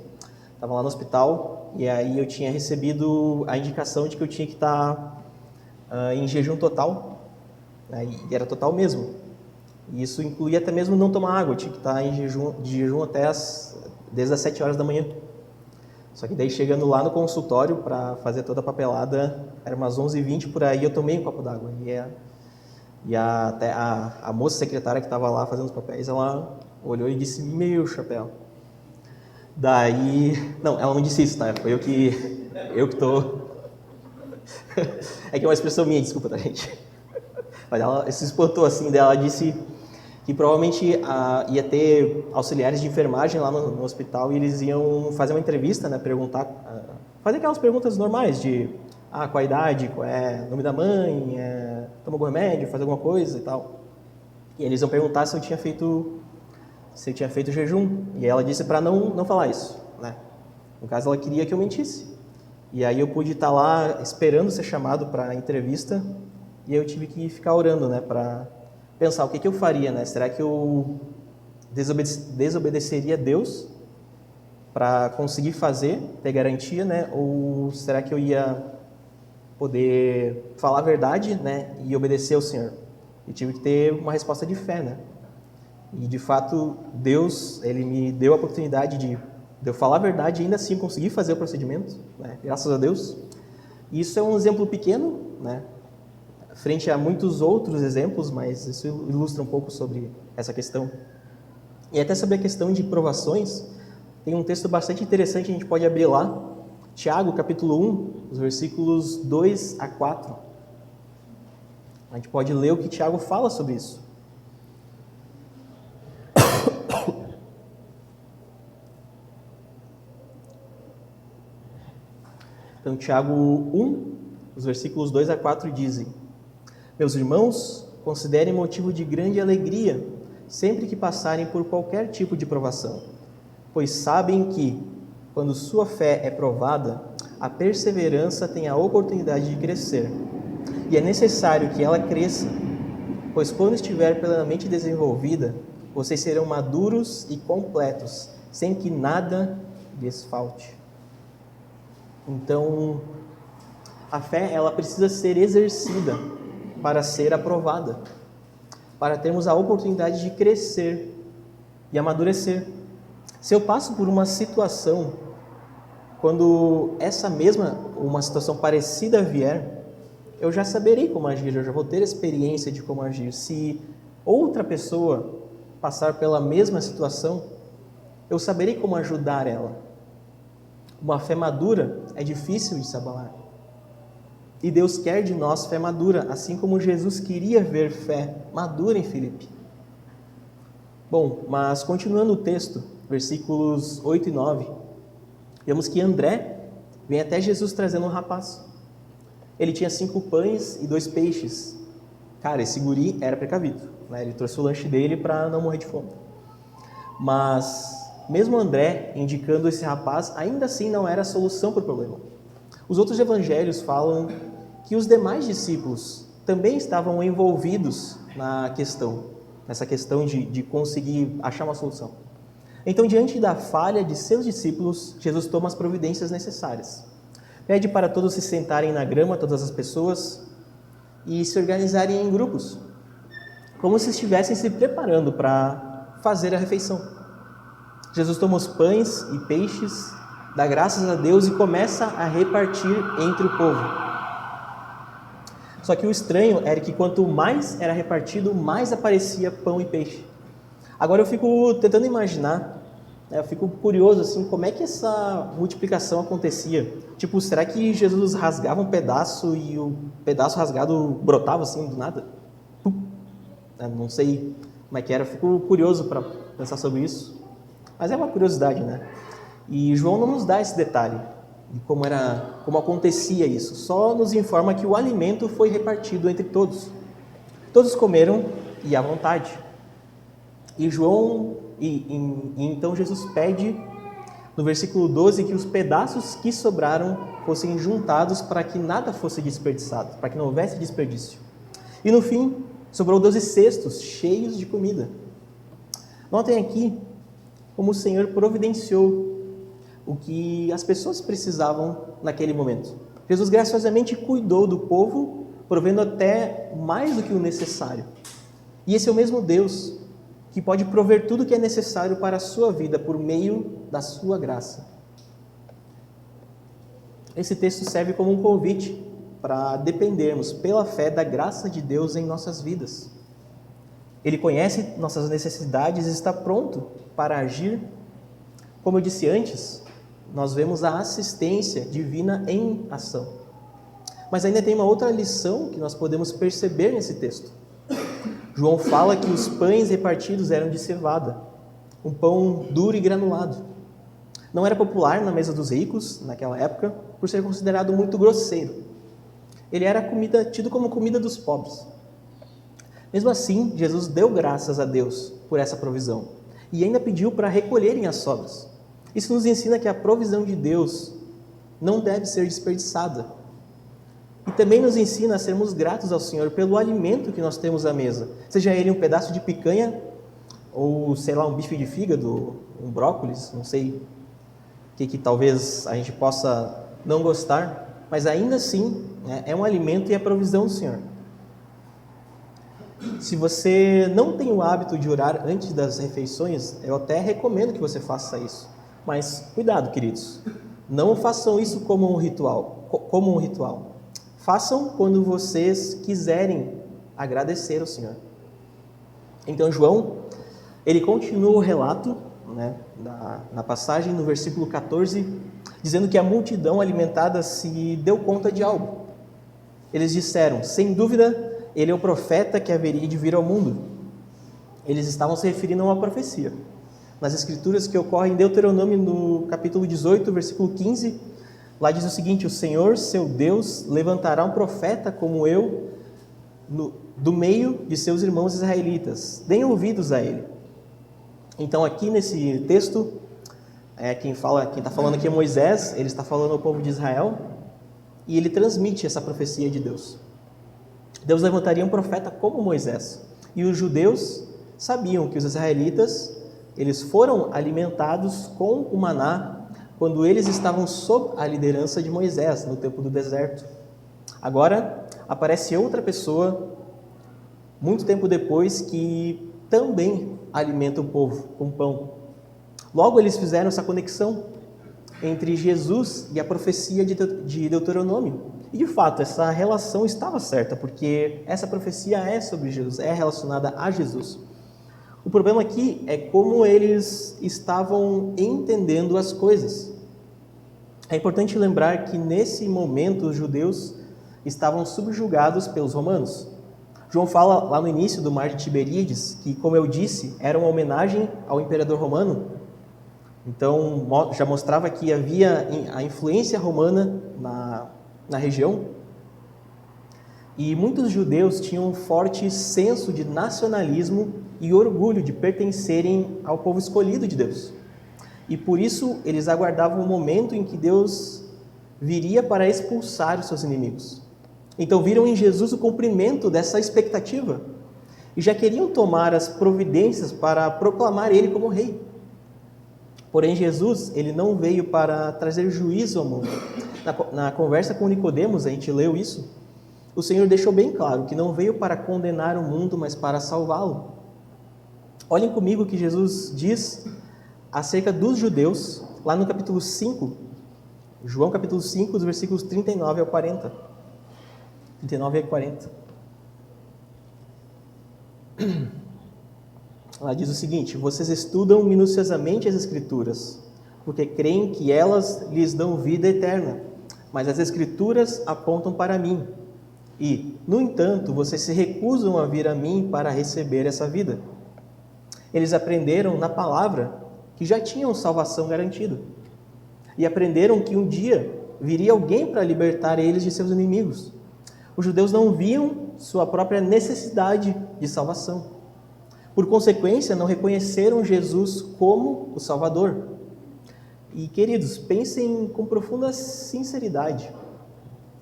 estava lá no hospital, e aí eu tinha recebido a indicação de que eu tinha que estar em jejum total, né? E era total mesmo. E isso incluía até mesmo não tomar água, eu tinha que estar em jejum desde as 7 horas da manhã. Só que daí chegando lá no consultório para fazer toda a papelada, era umas 11h20 por aí, eu tomei um copo d'água. E até a moça secretária que estava lá fazendo os papéis, ela olhou e disse: meu chapéu. Daí... Não, ela não disse isso, tá? Foi eu que tô... É que é uma expressão minha, desculpa, tá, gente? Mas ela se espantou assim, daí ela disse que provavelmente ia ter auxiliares de enfermagem lá no hospital e eles iam fazer uma entrevista, né, fazer aquelas perguntas normais de qual a idade, qual é o nome da mãe, toma algum remédio, faz alguma coisa e tal. E eles iam perguntar se eu tinha feito jejum. E ela disse para não falar isso, né? No caso, ela queria que eu mentisse. E aí eu pude estar lá esperando ser chamado para a entrevista e eu tive que ficar orando, né, para pensar o que eu faria, né? Será que eu desobedeceria a Deus para conseguir ter garantia, né? Ou será que eu ia poder falar a verdade, né, e obedecer ao Senhor? Eu tive que ter uma resposta de fé, né? E de fato, Deus, Ele me deu a oportunidade de eu falar a verdade e ainda assim conseguir fazer o procedimento, né? Graças a Deus. E isso é um exemplo pequeno, né, frente a muitos outros exemplos, mas isso ilustra um pouco sobre essa questão. E até sobre a questão de provações, tem um texto bastante interessante, a gente pode abrir lá, Tiago, capítulo 1, os versículos 2 a 4. A gente pode ler o que Tiago fala sobre isso. Então, Tiago 1, os versículos 2 a 4 dizem: meus irmãos, considerem motivo de grande alegria sempre que passarem por qualquer tipo de provação, pois sabem que, quando sua fé é provada, a perseverança tem a oportunidade de crescer. E é necessário que ela cresça, pois quando estiver plenamente desenvolvida, vocês serão maduros e completos, sem que nada lhes falte. Então, a fé, ela precisa ser exercida para ser aprovada, para termos a oportunidade de crescer e amadurecer. Se eu passo por uma situação, quando uma situação parecida vier, eu já saberei como agir, eu já vou ter experiência de como agir. Se outra pessoa passar pela mesma situação, eu saberei como ajudar ela. Uma fé madura é difícil de se abalar. E Deus quer de nós fé madura, assim como Jesus queria ver fé madura em Filipe. Bom, mas continuando o texto, versículos 8 e 9, vemos que André vem até Jesus trazendo um rapaz. ele tinha 5 pães e 2 peixes. Cara, esse guri era precavido, né? Ele trouxe o lanche dele para não morrer de fome. Mas, mesmo André indicando esse rapaz, ainda assim não era a solução para o problema. Os outros evangelhos falam que os demais discípulos também estavam envolvidos nessa questão de conseguir achar uma solução. Então, diante da falha de seus discípulos, Jesus toma as providências necessárias. Pede para todos se sentarem na grama, todas as pessoas, e se organizarem em grupos, como se estivessem se preparando para fazer a refeição. Jesus toma os pães e peixes, dá graças a Deus e começa a repartir entre o povo. Só que o estranho era que quanto mais era repartido, mais aparecia pão e peixe. Agora eu fico tentando imaginar, eu fico curioso assim, como é que essa multiplicação acontecia? Tipo, será que Jesus rasgava um pedaço e o pedaço rasgado brotava assim do nada? Não sei como é que era, fico curioso para pensar sobre isso. Mas é uma curiosidade, né? E João não nos dá esse detalhe de como acontecia isso. Só nos informa que o alimento foi repartido entre todos. Todos comeram e à vontade. Então Jesus pede, no versículo 12, que os pedaços que sobraram fossem juntados para que nada fosse desperdiçado, para que não houvesse desperdício. E no fim, sobrou 12 cestos cheios de comida. Notem aqui como o Senhor providenciou o que as pessoas precisavam naquele momento. Jesus graciosamente cuidou do povo, provendo até mais do que o necessário. E esse é o mesmo Deus que pode prover tudo o que é necessário para a sua vida por meio da sua graça. Esse texto serve como um convite para dependermos pela fé da graça de Deus em nossas vidas. Ele conhece nossas necessidades e está pronto para agir. Como eu disse antes, nós vemos a assistência divina em ação. Mas ainda tem uma outra lição que nós podemos perceber nesse texto. João fala que os pães repartidos eram de cevada, um pão duro e granulado. Não era popular na mesa dos ricos, naquela época, por ser considerado muito grosseiro. Ele era tido como comida dos pobres. Mesmo assim, Jesus deu graças a Deus por essa provisão e ainda pediu para recolherem as sobras. Isso nos ensina que a provisão de Deus não deve ser desperdiçada. E também nos ensina a sermos gratos ao Senhor pelo alimento que nós temos à mesa. Seja ele um pedaço de picanha, ou sei lá, um bife de fígado, um brócolis, não sei o que talvez a gente possa não gostar, mas ainda assim é um alimento e é provisão do Senhor. Se você não tem o hábito de orar antes das refeições, eu até recomendo que você faça isso. Mas cuidado, queridos, não façam isso como um ritual. Façam quando vocês quiserem agradecer ao Senhor. Então João, ele continua o relato, na passagem no versículo 14, dizendo que a multidão alimentada se deu conta de algo. Eles disseram, sem dúvida, ele é o profeta que haveria de vir ao mundo. Eles estavam se referindo a uma profecia. Nas escrituras que ocorrem em Deuteronômio, no capítulo 18, versículo 15, lá diz o seguinte: o Senhor, seu Deus, levantará um profeta como eu do meio de seus irmãos israelitas. Deem ouvidos a ele. Então aqui nesse texto, quem está falando aqui é Moisés, ele está falando ao povo de Israel, e ele transmite essa profecia de Deus. Deus levantaria um profeta como Moisés. E os judeus sabiam que os israelitas, eles foram alimentados com o maná quando eles estavam sob a liderança de Moisés, no tempo do deserto. Agora, aparece outra pessoa, muito tempo depois, que também alimenta o povo com pão. Logo, eles fizeram essa conexão entre Jesus e a profecia de Deuteronômio. E, de fato, essa relação estava certa, porque essa profecia é sobre Jesus, é relacionada a Jesus. O problema aqui é como eles estavam entendendo as coisas. É importante lembrar que, nesse momento, os judeus estavam subjugados pelos romanos. João fala lá no início do Mar de Tiberíades que, como eu disse, era uma homenagem ao imperador romano. Então, já mostrava que havia a influência romana na região. E muitos judeus tinham um forte senso de nacionalismo e orgulho de pertencerem ao povo escolhido de Deus. E por isso eles aguardavam o momento em que Deus viria para expulsar os seus inimigos. Então viram em Jesus o cumprimento dessa expectativa e já queriam tomar as providências para proclamar ele como rei. Porém, Jesus, ele não veio para trazer juízo ao mundo. Na conversa com Nicodemos, a gente leu isso, o Senhor deixou bem claro que não veio para condenar o mundo, mas para salvá-lo. Olhem comigo o que Jesus diz acerca dos judeus, lá no capítulo 5, João capítulo 5, dos versículos 39 ao 40. 39 a 40. Ela diz o seguinte: vocês estudam minuciosamente as Escrituras, porque creem que elas lhes dão vida eterna, mas as Escrituras apontam para mim. E, no entanto, vocês se recusam a vir a mim para receber essa vida. Eles aprenderam na palavra que já tinham salvação garantida. E aprenderam que um dia viria alguém para libertar eles de seus inimigos. Os judeus não viam sua própria necessidade de salvação. Por consequência, não reconheceram Jesus como o Salvador. E, queridos, pensem com profunda sinceridade.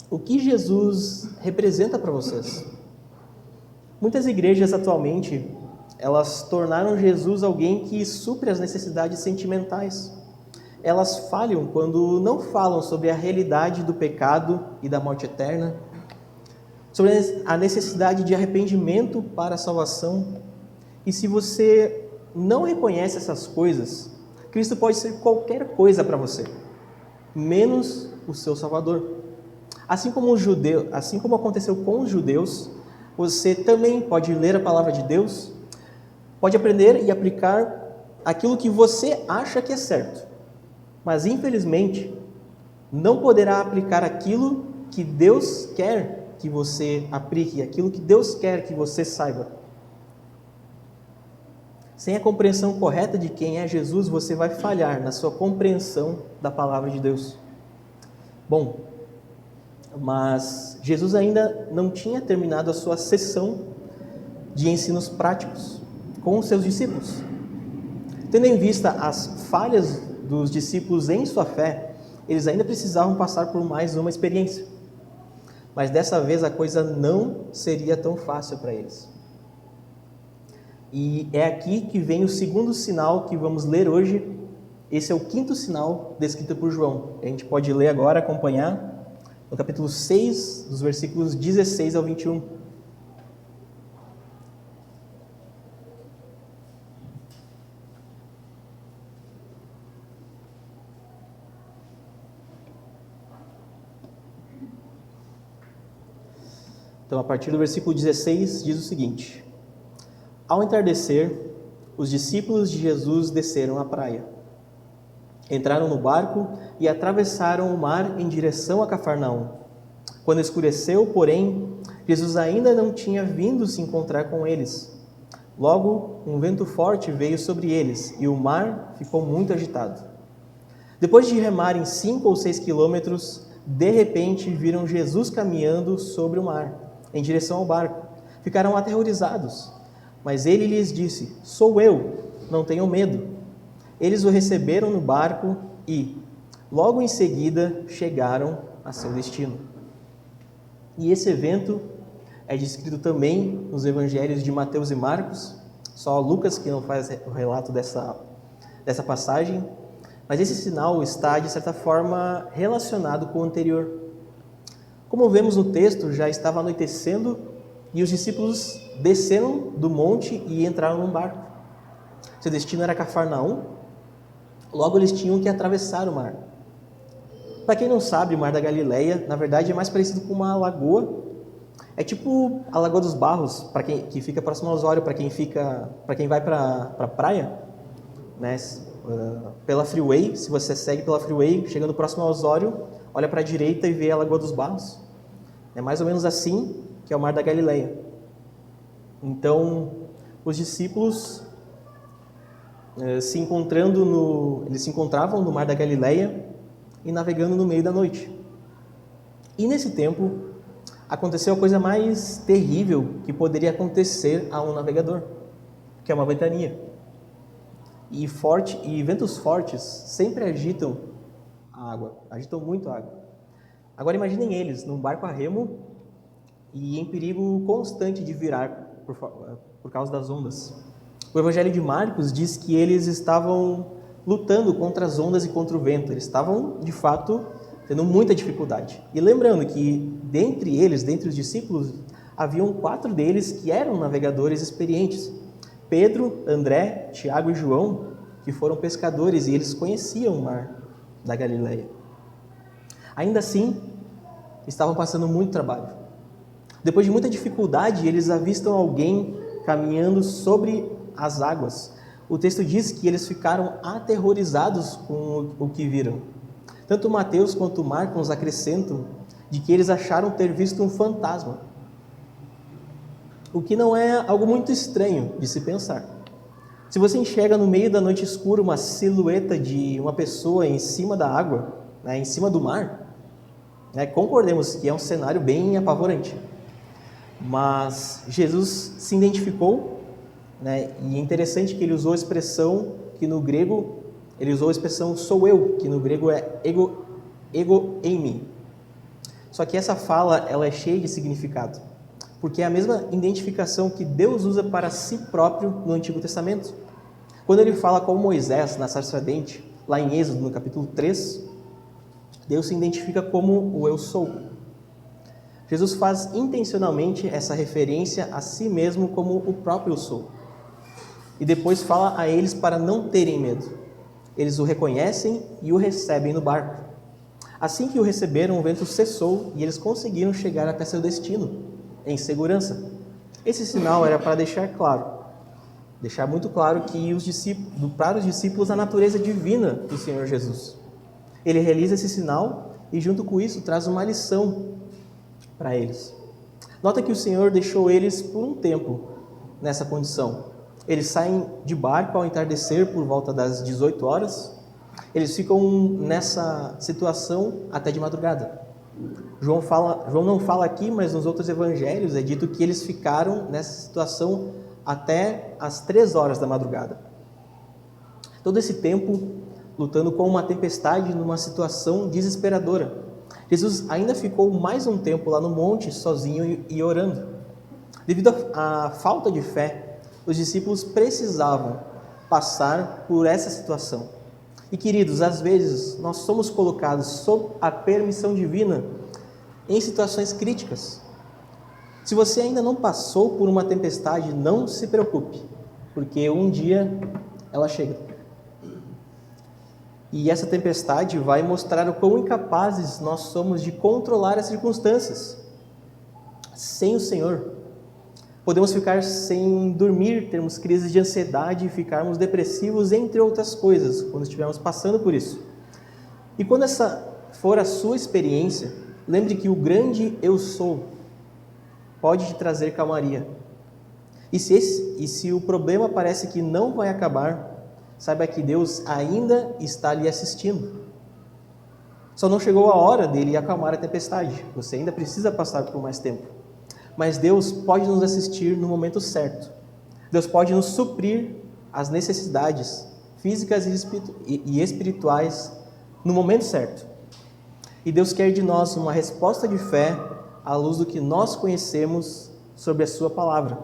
O que Jesus representa para vocês? Muitas igrejas atualmente, elas tornaram Jesus alguém que supre as necessidades sentimentais. Elas falham quando não falam sobre a realidade do pecado e da morte eterna, sobre a necessidade de arrependimento para a salvação. E se você não reconhece essas coisas, Cristo pode ser qualquer coisa para você, menos o seu Salvador. Assim como aconteceu com os judeus, você também pode ler a palavra de Deus, pode aprender e aplicar aquilo que você acha que é certo, mas infelizmente não poderá aplicar aquilo que Deus quer que você aplique, aquilo que Deus quer que você saiba. Sem a compreensão correta de quem é Jesus, você vai falhar na sua compreensão da palavra de Deus. Bom, mas Jesus ainda não tinha terminado a sua sessão de ensinos práticos com os seus discípulos. Tendo em vista as falhas dos discípulos em sua fé, eles ainda precisavam passar por mais uma experiência. Mas dessa vez a coisa não seria tão fácil para eles. E é aqui que vem o segundo sinal que vamos ler hoje. Esse é o quinto sinal descrito por João. A gente pode ler agora, acompanhar, no capítulo 6, dos versículos 16 ao 21. Então, a partir do versículo 16, diz o seguinte: ao entardecer, os discípulos de Jesus desceram à praia. Entraram no barco e atravessaram o mar em direção a Cafarnaum. Quando escureceu, porém, Jesus ainda não tinha vindo se encontrar com eles. Logo, um vento forte veio sobre eles e o mar ficou muito agitado. Depois de remarem 5 ou 6 quilômetros, de repente viram Jesus caminhando sobre o mar, em direção ao barco. Ficaram aterrorizados, mas ele lhes disse: sou eu, não tenham medo. Eles o receberam no barco e, logo em seguida, chegaram a seu destino. E esse evento é descrito também nos evangelhos de Mateus e Marcos, só Lucas que não faz o relato dessa passagem, mas esse sinal está, de certa forma, relacionado com o anterior. Como vemos no texto, já estava anoitecendo e os discípulos desceram do monte e entraram num barco. Seu destino era Cafarnaum. Logo, eles tinham que atravessar o mar. Para quem não sabe, o Mar da Galileia, na verdade, é mais parecido com uma lagoa. É tipo a Lagoa dos Barros, para quem que fica próximo ao Osório, para quem vai para a praia, né? Pela Freeway, se você segue pela Freeway, chegando próximo ao Osório, olha para a direita e vê a Lagoa dos Barros. É mais ou menos assim que é o Mar da Galileia. Então, os discípulos eles se encontravam no Mar da Galileia e navegando no meio da noite. E nesse tempo, aconteceu a coisa mais terrível que poderia acontecer a um navegador, que é uma ventania. E ventos fortes sempre agitam a água, agitam muito a água. Agora imaginem eles num barco a remo e em perigo constante de virar por causa das ondas. O Evangelho de Marcos diz que eles estavam lutando contra as ondas e contra o vento. Eles estavam, de fato, tendo muita dificuldade. E lembrando que, dentre os discípulos, haviam 4 deles que eram navegadores experientes. Pedro, André, Tiago e João, que foram pescadores, e eles conheciam o mar da Galileia. Ainda assim, estavam passando muito trabalho. Depois de muita dificuldade, eles avistam alguém caminhando sobre as águas. O texto diz que eles ficaram aterrorizados com o que viram. Tanto Mateus quanto Marcos acrescentam de que eles acharam ter visto um fantasma. O que não é algo muito estranho de se pensar. Se você enxerga no meio da noite escura uma silhueta de uma pessoa em cima da água, em cima do mar, concordemos que é um cenário bem apavorante. Mas Jesus se identificou, e é interessante que ele usou a expressão que no grego, ele usou a expressão sou eu, que no grego é ego eimi. Só que essa fala ela é cheia de significado, porque é a mesma identificação que Deus usa para si próprio no Antigo Testamento. Quando ele fala com Moisés na sarça ardente, lá em Êxodo, no capítulo 3, Deus se identifica como o eu sou. Jesus faz intencionalmente essa referência a si mesmo como o próprio eu sou. E depois fala a eles para não terem medo. Eles o reconhecem e o recebem no barco. Assim que o receberam, o vento cessou e eles conseguiram chegar até seu destino, em segurança. Esse sinal era para deixar muito claro que para os discípulos a natureza divina do Senhor Jesus. Ele realiza esse sinal e junto com isso traz uma lição para eles. Nota que o Senhor deixou eles por um tempo nessa condição. Eles saem de barco ao entardecer por volta das 18 horas. Eles ficam nessa situação até de madrugada. João não fala aqui, mas nos outros evangelhos é dito que eles ficaram nessa situação até as 3 horas da madrugada. Todo esse tempo lutando com uma tempestade numa situação desesperadora. Jesus ainda ficou mais um tempo lá no monte, sozinho e orando. Devido à falta de fé, os discípulos precisavam passar por essa situação. E queridos, às vezes nós somos colocados sob a permissão divina em situações críticas. Se você ainda não passou por uma tempestade, não se preocupe, porque um dia ela chega. E essa tempestade vai mostrar o quão incapazes nós somos de controlar as circunstâncias. Sem o Senhor, podemos ficar sem dormir, termos crises de ansiedade e ficarmos depressivos, entre outras coisas, quando estivermos passando por isso. E quando essa for a sua experiência, lembre que o grande eu sou pode te trazer calmaria. E se o problema parece que não vai acabar, saiba que Deus ainda está lhe assistindo. Só não chegou a hora dele acalmar a tempestade. Você ainda precisa passar por mais tempo. Mas Deus pode nos assistir no momento certo. Deus pode nos suprir as necessidades físicas e espirituais no momento certo. E Deus quer de nós uma resposta de fé à luz do que nós conhecemos sobre a sua palavra.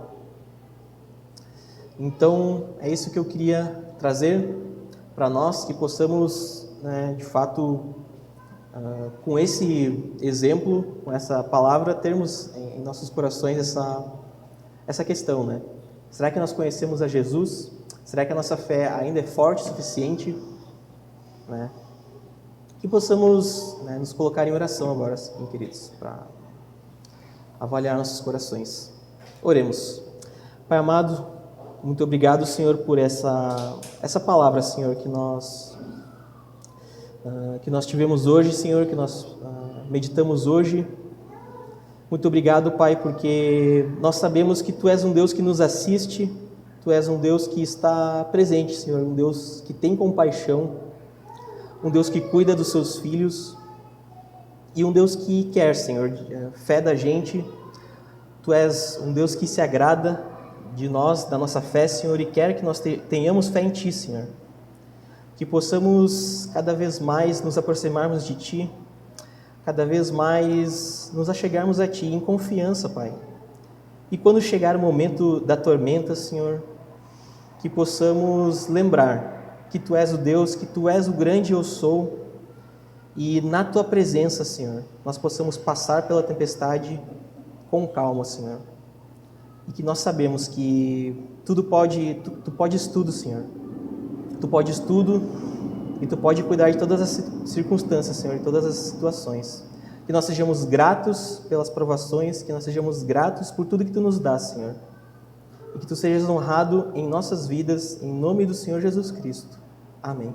Então, é isso que eu queria trazer para nós, que possamos, de fato, com esse exemplo, com essa palavra, termos em nossos corações essa questão, Será que nós conhecemos a Jesus? Será que a nossa fé ainda é forte o suficiente? Que possamos nos colocar em oração agora, sim, queridos, para avaliar nossos corações. Oremos. Pai amado, muito obrigado, Senhor, por essa palavra, Senhor, que nós tivemos hoje, Senhor, que nós meditamos hoje. Muito obrigado, Pai, porque nós sabemos que Tu és um Deus que nos assiste, Tu és um Deus que está presente, Senhor, um Deus que tem compaixão, um Deus que cuida dos Seus filhos. e um Deus que quer, Senhor, fé da gente. Tu és um Deus que se agrada de nós, da nossa fé, Senhor, e quer que nós tenhamos fé em Ti, Senhor. Que possamos cada vez mais nos aproximarmos de Ti, cada vez mais nos achegarmos a Ti em confiança, Pai. E quando chegar o momento da tormenta, Senhor, que possamos lembrar que Tu és o Deus, que Tu és o grande eu sou, e na Tua presença, Senhor, nós possamos passar pela tempestade com calma, Senhor. E que nós sabemos que Tu podes tudo, Senhor. Tu podes tudo e Tu pode cuidar de todas as circunstâncias, Senhor, de todas as situações. Que nós sejamos gratos pelas provações, que nós sejamos gratos por tudo que Tu nos dá, Senhor. E que Tu sejas honrado em nossas vidas, em nome do Senhor Jesus Cristo. Amém.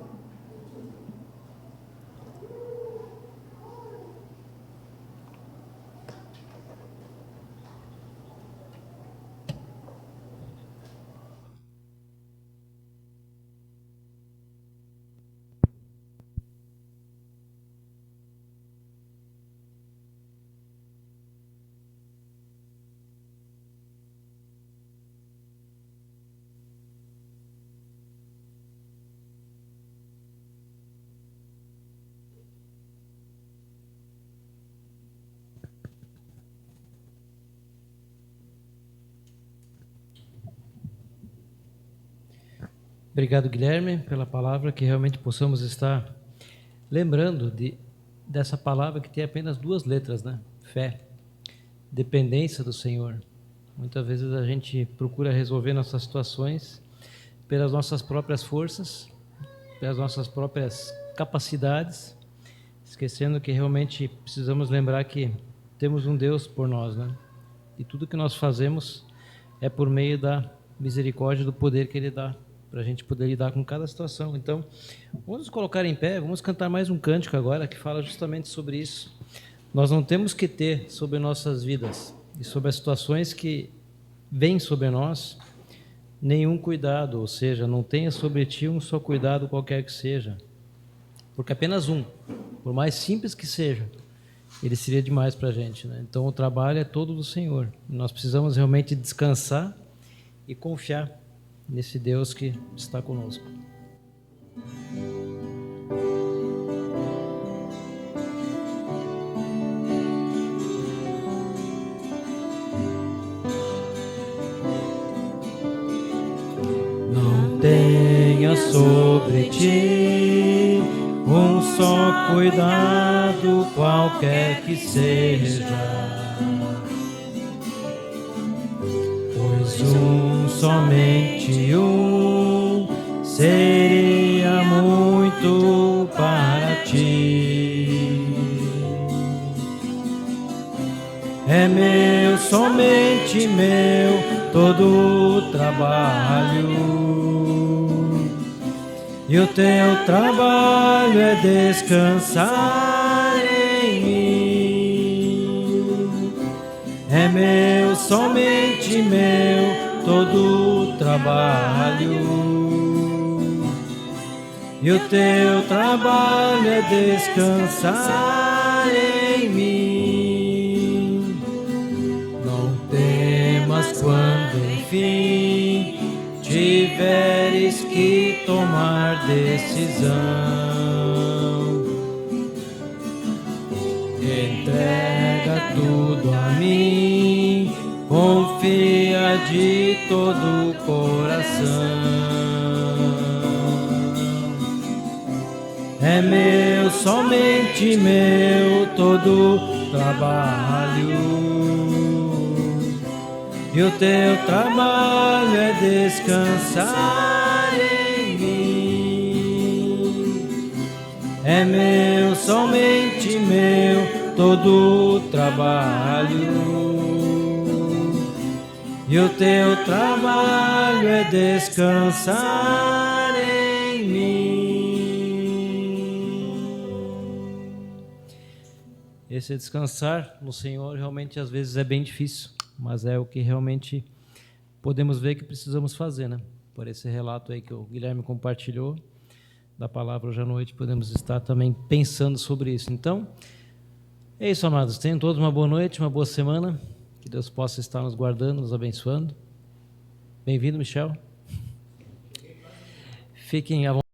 Obrigado, Guilherme, pela palavra, que realmente possamos estar lembrando dessa palavra que tem apenas 2 letras, né? Fé, dependência do Senhor. Muitas vezes a gente procura resolver nossas situações pelas nossas próprias forças, pelas nossas próprias capacidades, esquecendo que realmente precisamos lembrar que temos um Deus por nós, né? E tudo que nós fazemos é por meio da misericórdia, do poder que Ele dá, para a gente poder lidar com cada situação. Então, vamos nos colocar em pé, vamos cantar mais um cântico agora que fala justamente sobre isso. Nós não temos que ter sobre nossas vidas e sobre as situações que vêm sobre nós nenhum cuidado, ou seja, não tenha sobre ti um só cuidado qualquer que seja, porque apenas um, por mais simples que seja, ele seria demais para a gente, né? Então o trabalho é todo do Senhor. Nós precisamos realmente descansar e confiar nesse Deus que está conosco. Não tenha sobre ti um só cuidado, qualquer que seja, pois somente um seria muito para ti. É meu, somente meu, todo o trabalho, e o teu trabalho é descansar em mim. É meu, somente meu, todo o trabalho, e o teu trabalho é descansar em mim. Não temas quando enfim tiveres que tomar decisão. Entrega tudo a mim, confia de todo o coração. É meu, somente meu, todo o trabalho, e o teu trabalho é descansar em mim. É meu, somente meu, todo o trabalho, e o teu trabalho é descansar em mim. Esse descansar no Senhor realmente às vezes é bem difícil, mas é o que realmente podemos ver que precisamos fazer, né? Por esse relato aí que o Guilherme compartilhou da palavra hoje à noite, podemos estar também pensando sobre isso. Então, É isso, amados. Tenham todos uma boa noite, uma boa semana. Que Deus possa estar nos guardando, nos abençoando. Bem-vindo, Michel. Fiquem à vontade.